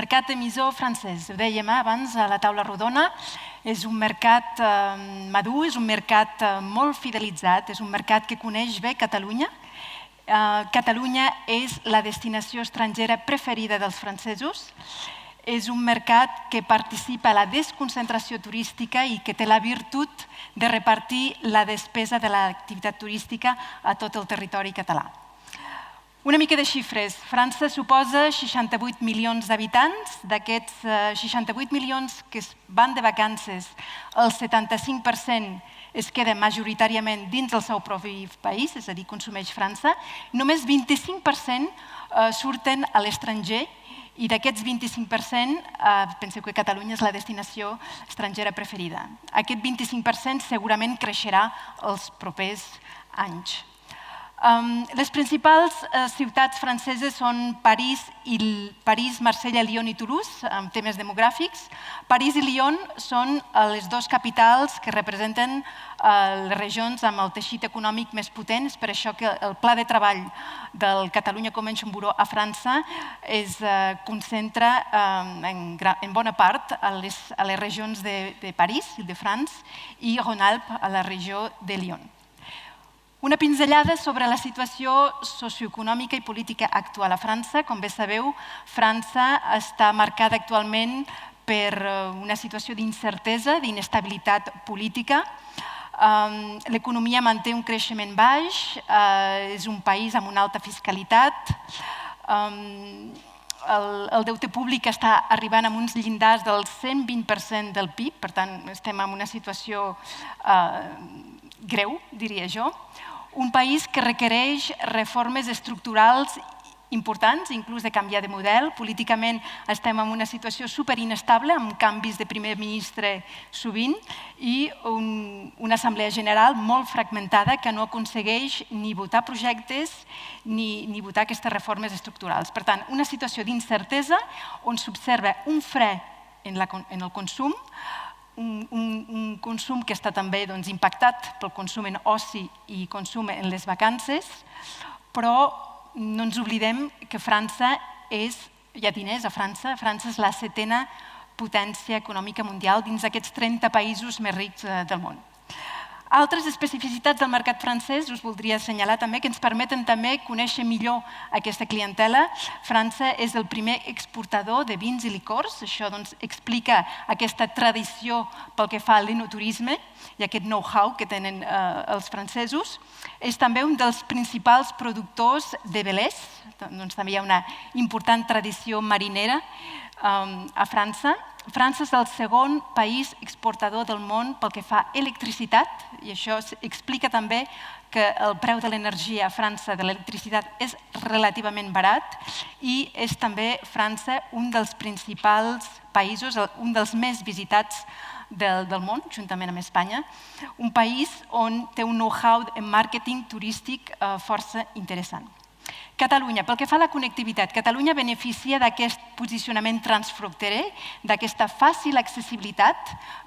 mercat emissor francès. Ho dèiem abans a la taula rodona, és un mercat madur, és un mercat molt fidelitzat, és un mercat que coneix bé Catalunya. Catalunya és la destinació estrangera preferida dels francesos. És un mercat que participa a la desconcentració turística i que té la virtut de repartir la despesa de l'activitat turística a tot el territori català. Una mica de xifres. França suposa 68 milions d'habitants. D'aquests 68 milions que van de vacances, el 75% es queda majoritàriament dins del seu propi país, és a dir, consumeix França. Només 25% surten a l'estranger i d'aquests 25% penseu que Catalunya és la destinació estrangera preferida. Aquest 25% segurament creixerà els propers anys. Les principals ciutats franceses són París, Marsella, Lyon i Toulouse, amb temes demogràfics. París i Lyon són les dues capitals que representen les regions amb el teixit econòmic més potent. És per això que el pla de treball del Catalunya Convention Bureau a França es concentra en bona part a les regions de París, de France, i Rhône-Alpes, a la regió de Lyon. Una pinzellada sobre la situació socioeconòmica i política actual a França. Com bé sabeu, França està marcada actualment per una situació d'incertesa, d'inestabilitat política. L'economia manté un creixement baix, és un país amb una alta fiscalitat, el deute públic està arribant a uns llindars del 120% del PIB, per tant, estem en una situació greu, diria jo. Un país que requereix reformes estructurals importants, inclús de canviar de model. Políticament estem en una situació superinestable, amb canvis de primer ministre sovint, i una assemblea general molt fragmentada que no aconsegueix ni votar projectes ni votar aquestes reformes estructurals. Per tant, una situació d'incertesa on s'observa un fre en el consum, un consum que està també impactat pel consum en oci i consum en les vacances, però no ens oblidem que França hi ha diners a França. França és la 7a potència econòmica mundial dins d'aquests 30 països més rics del món. Altres especificitats del mercat francès us voldria assenyalar també, que ens permeten també conèixer millor aquesta clientela. França és el primer exportador de vins i licors. Això explica aquesta tradició pel que fa a l'enoturisme i aquest know-how que tenen els francesos. És també un dels principals productors de velers. També hi ha una important tradició marinera a França. França és el segon país exportador del món pel que fa a electricitat, i això explica també que el preu de l'energia a França, de l'electricitat, és relativament barat, i és també França un dels principals països, un dels més visitats del món, juntament amb Espanya, un país on té un know-how en màrqueting turístic força interessant. Catalunya, pel que fa a la connectivitat, Catalunya beneficia d'aquest posicionament transfronterer, d'aquesta fàcil accessibilitat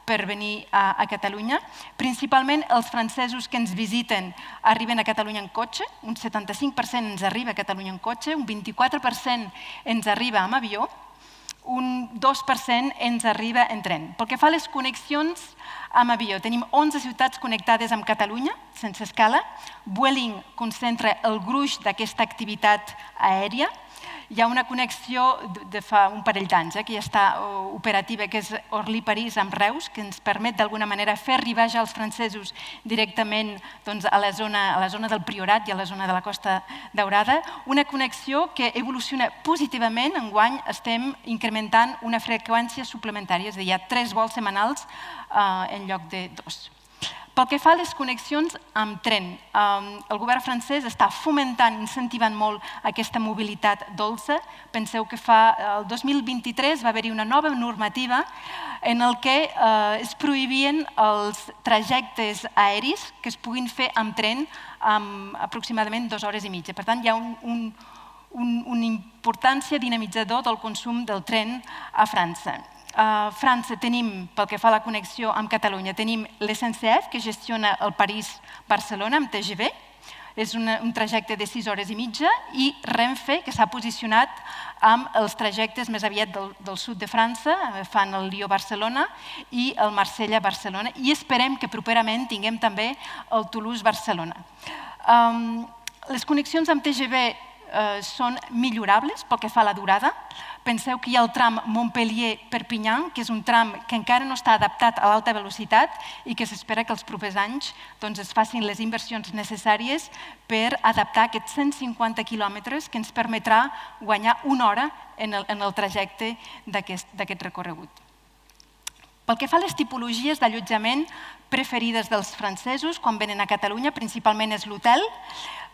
per venir a Catalunya. Principalment els francesos que ens visiten arriben a Catalunya en cotxe, un 75% ens arriba a Catalunya en cotxe, un 24% ens arriba amb avió, un 2% ens arriba en tren. Pel que fa a les connexions amb avió, tenim 11 ciutats connectades amb Catalunya, sense escala. Vueling concentra el gruix d'aquesta activitat aèria. Hi ha una connexió de fa un parell d'anys que ja està operativa, que és Orly-París amb Reus, que ens permet d'alguna manera fer arribar ja els francesos directament a la zona del Priorat i a la zona de la Costa Daurada. Una connexió que evoluciona positivament. Enguany estem incrementant una freqüència suplementària, és a dir, hi ha 3 vols setmanals en lloc de 2. Pel que fa a les connexions amb tren, el govern francès està fomentant, incentivant molt aquesta mobilitat dolça. Penseu que el 2023 va haver-hi una nova normativa en el que es prohibien els trajectes aeris que es puguin fer amb tren amb aproximadament 2 hores i mitja. Per tant, hi ha una importància dinamitzador del consum del tren a França. A França tenim, pel que fa a la connexió amb Catalunya, tenim l'SNCF, que gestiona el París-Barcelona amb TGV. és un trajecte de 6 hores i mitja, i Renfe, que s'ha posicionat amb els trajectes més aviat del sud de França, fan el Lió-Barcelona i el Marsella-Barcelona, i esperem que properament tinguem també el Toulouse-Barcelona. Les connexions amb TGV són millorables pel que fa a la durada. Penseu que hi ha el tram Montpellier-Perpinyà, que és un tram que encara no està adaptat a l'alta velocitat i que s'espera que els propers anys es facin les inversions necessàries per adaptar aquests 150 quilòmetres que ens permetrà guanyar una hora en el trajecte d'aquest recorregut. Pel que fa a les tipologies d'allotjament preferides dels francesos quan venen a Catalunya, principalment és l'hotel.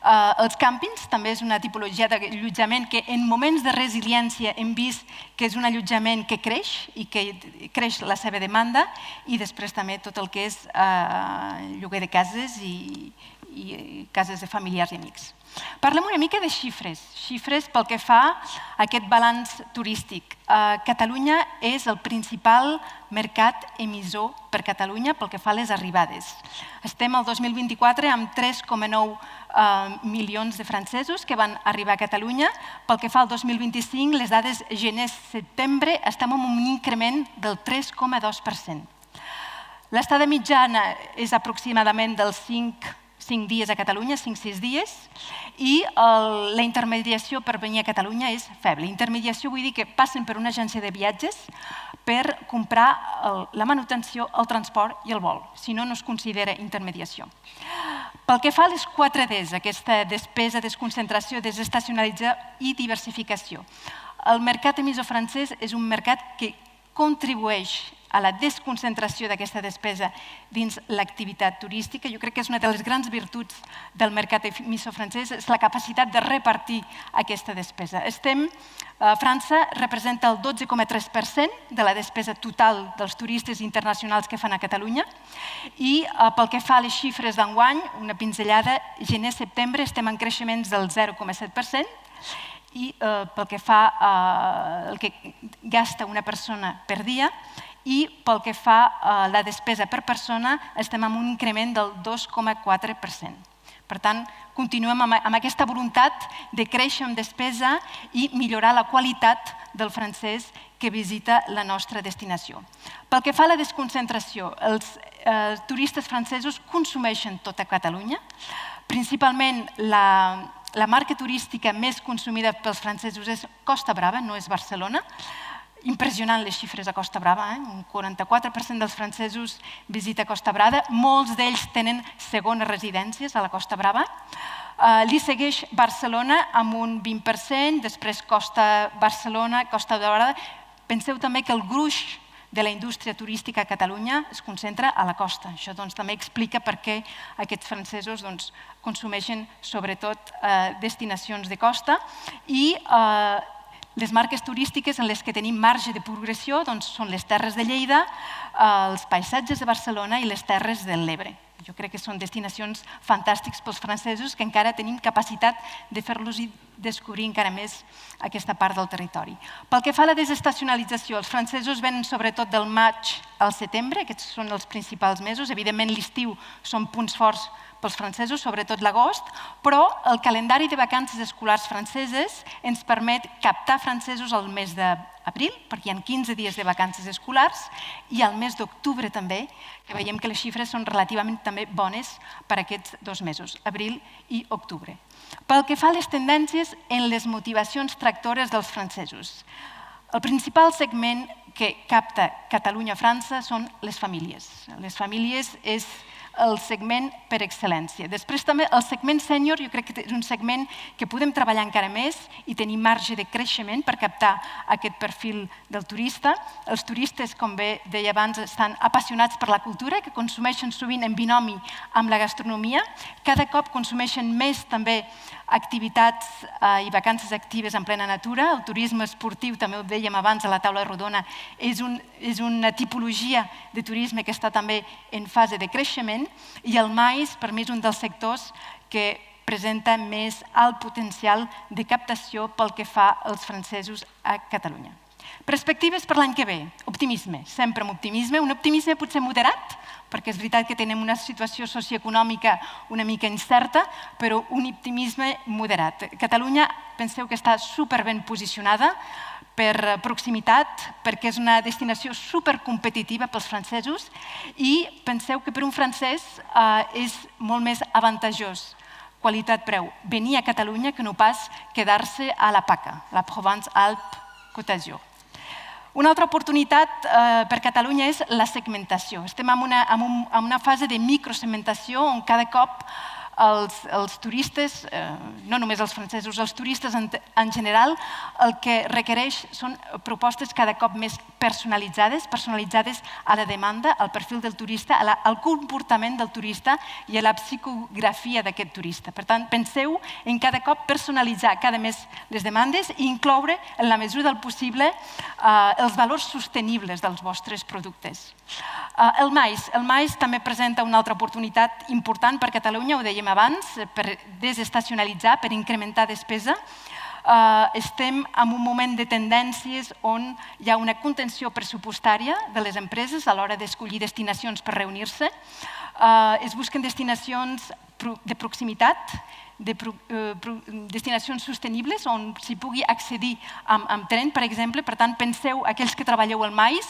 Els càmpings també és una tipologia d'allotjament que en moments de resiliència hem vist que és un allotjament que creix i que creix la seva demanda, i després també tot el que és lloguer de cases i cases de familiars i amics. Parlem una mica de xifres pel que fa a aquest balanç turístic. Catalunya és el principal mercat emissor per Catalunya pel que fa a les arribades. Estem al 2024 amb 3,9 milions de francesos que van arribar a Catalunya. Pel que fa al 2025, les dades gener-setembre estem amb un increment del 3,2%. L'estada mitjana és aproximadament dels 5 dies a Catalunya, 5-6 dies, i la intermediació per venir a Catalunya és feble. Intermediació vull dir que passen per una agència de viatges per comprar la manutenció, el transport i el vol. Si no, no es considera intermediació. Pel que fa a les 4 Ds, aquesta despesa, desconcentració, desestacionalització i diversificació. El mercat emissor francès és un mercat que contribueix a la desconcentració d'aquesta despesa dins l'activitat turística. Jo crec que és una de les grans virtuts del mercat emissor francès, és la capacitat de repartir aquesta despesa. França representa el 12,3% de la despesa total dels turistes internacionals que fan a Catalunya, i pel que fa a les xifres d'enguany, una pinzellada, gener-setembre estem en creixements del 0,7%, i pel que fa al que gasta una persona per dia, i pel que fa a la despesa per persona estem amb un increment del 2,4%. Per tant, continuem amb aquesta voluntat de créixer en despesa i millorar la qualitat del francès que visita la nostra destinació. Pel que fa a la desconcentració, els turistes francesos consumeixen tot a Catalunya. Principalment, la marca turística més consumida pels francesos és Costa Brava, no és Barcelona. Impressionant les xifres a Costa Brava, un 44% dels francesos visita Costa Brava, molts d'ells tenen segones residències a la Costa Brava. Li segueix Barcelona amb un 20%, després Barcelona, Costa Daurada. Penseu també que el gruix de la indústria turística a Catalunya es concentra a la costa. Això també explica per què aquests francesos consumeixen sobretot destinacions de costa, i les marques turístiques en les que tenim marge de progressió són les terres de Lleida, els paisatges de Barcelona i les terres de l'Ebre. Jo crec que són destinacions fantàstiques pels francesos, que encara tenim capacitat de fer-los descobrir encara més aquesta part del territori. Pel que fa a la desestacionalització, els francesos venen sobretot del maig al setembre, aquests són els principals mesos. Evidentment, l'estiu són punts forts pels francesos, sobretot l'agost, però el calendari de vacances escolars franceses ens permet captar francesos al mes d'abril, perquè hi ha 15 dies de vacances escolars, i al mes d'octubre també, que veiem que les xifres són relativament també bones per a aquests 2 mesos, abril i octubre. Pel que fa a les tendències en les motivacions tractores dels francesos, el principal segment que capta Catalunya-França són les famílies. Les famílies és el segment per excel·lència. Després també el segment sènior, jo crec que és un segment que podem treballar encara més i tenir marge de creixement per captar aquest perfil del turista. Els turistes, com bé deia abans, estan apassionats per la cultura, que consumeixen sovint en binomi amb la gastronomia. Cada cop consumeixen més també activitats i vacances actives en plena natura. El turisme esportiu, també ho dèiem abans a la taula rodona, és una tipologia de turisme que està també en fase de creixement, i el mais, per mi, és un dels sectors que presenta més alt potencial de captació pel que fa als francesos a Catalunya. Perspectives per l'any que ve. Optimisme, sempre amb optimisme. Un optimisme potser moderat, perquè és veritat que tenim una situació socioeconòmica una mica incerta, però un optimisme moderat. Catalunya, penseu que està superben posicionada per proximitat, perquè és una destinació supercompetitiva pels francesos i penseu que per un francès és molt més avantajós qualitat-preu venir a Catalunya que no pas quedar-se a la PACA, la Provence-Alpes-Côte d'Azur. Una altra oportunitat per Catalunya és la segmentació. Estem en una fase de microsegmentació on cada cop els turistes, no només els francesos, els turistes en general, el que requereix són propostes cada cop més personalitzades a la demanda, al perfil del turista, al comportament del turista i a la psicografia d'aquest turista. Per tant, penseu en cada cop personalitzar cada mes les demandes i incloure, en la mesura del possible, els valors sostenibles dels vostres productes. El maïs també presenta una altra oportunitat important per Catalunya, ho dèiem abans, per desestacionalitzar, per incrementar despesa. Estem en un moment de tendències on hi ha una contenció pressupostària de les empreses a l'hora d'escollir destinacions per reunir-se. Es busquen destinacions de proximitat, destinacions sostenibles on s'hi pugui accedir amb tren, per exemple. Per tant, penseu, aquells que treballeu al maïs,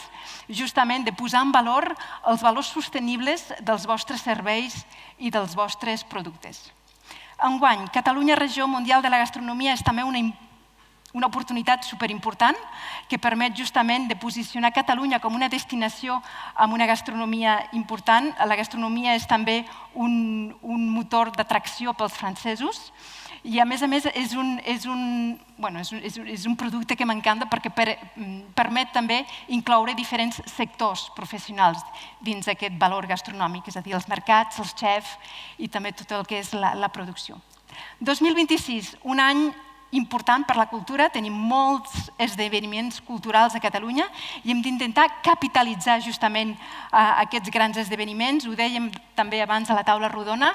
justament de posar en valor els valors sostenibles dels vostres serveis i dels vostres productes. Enguany, Catalunya, regió mundial de la gastronomia, és també una oportunitat superimportant que permet justament de posicionar Catalunya com una destinació amb una gastronomia important. La gastronomia és també un motor d'atracció pels francesos i, a més, és un producte que m'encanta perquè permet també incloure diferents sectors professionals dins aquest valor gastronòmic, és a dir, els mercats, els xefs i també tot el que és la producció. 2026, un any important per la cultura, tenim molts esdeveniments culturals a Catalunya i hem d'intentar capitalitzar justament aquests grans esdeveniments. Ho dèiem també abans a la taula rodona,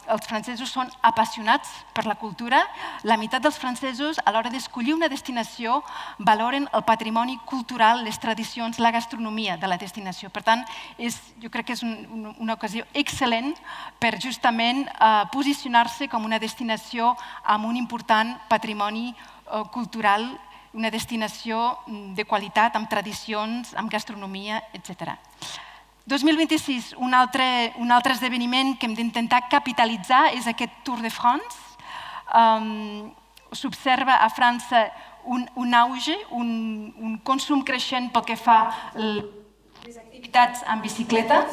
els francesos són apassionats per la cultura. La meitat dels francesos, a l'hora d'escollir una destinació, valoren el patrimoni cultural, les tradicions, la gastronomia de la destinació. Per tant, jo crec que és una ocasió excel·lent per justament posicionar-se com una destinació amb un important patrimoni cultural, una destinació de qualitat, amb tradicions, amb gastronomia, etc. 2026, un altre esdeveniment que hem d'intentar capitalitzar és aquest Tour de France. S'observa a França un auge, un consum creixent pel que fa a les activitats en bicicleta.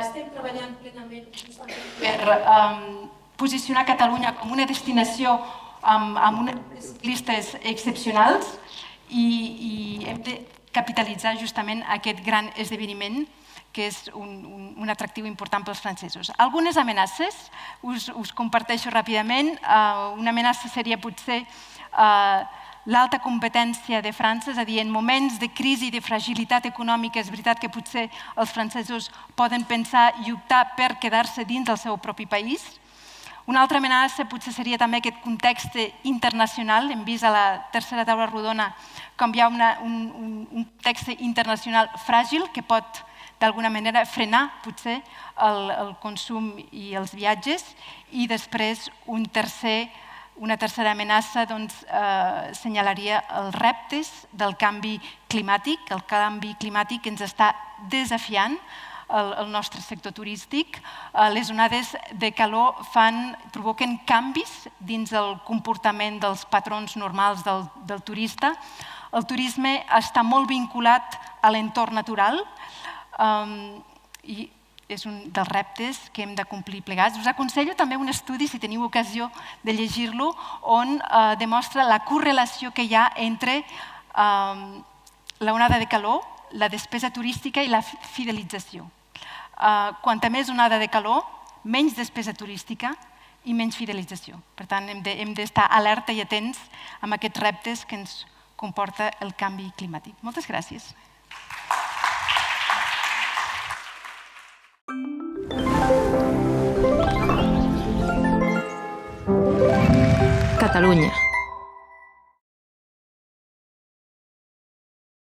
Estem treballant plenament per posicionar Catalunya com una destinació amb unes ciclistes excepcionals i hem de capitalitzar justament aquest gran esdeveniment que és un atractiu important pels francesos. Algunes amenaces, us comparteixo ràpidament. Una amenaça seria potser l'alta competència de França, és a dir, en moments de crisi i de fragilitat econòmica és veritat que potser els francesos poden pensar i optar per quedar-se dins del seu propi país. Una altra amenaça potser seria també aquest context internacional. Hem vist a la tercera taula rodona com hi ha un context internacional fràgil que pot d'alguna manera frenar potser el consum i els viatges. I després una tercera amenaça senyalaria els reptes del canvi climàtic. El canvi climàtic ens està desafiant el nostre sector turístic. Les onades de calor provoquen canvis dins el comportament dels patrons normals del turista. El turisme està molt vinculat a l'entorn natural i és un dels reptes que hem de complir plegats. Us aconsello també un estudi, si teniu ocasió de llegir-lo, on demostra la correlació que hi ha entre l'onada de calor, la despesa turística i la fidelització. Quanta més onada de calor, menys despesa turística i menys fidelització. Per tant, hem d'estar alerta i atents amb aquests reptes que ens comporta el canvi climàtic. Moltes gràcies. Catalunya.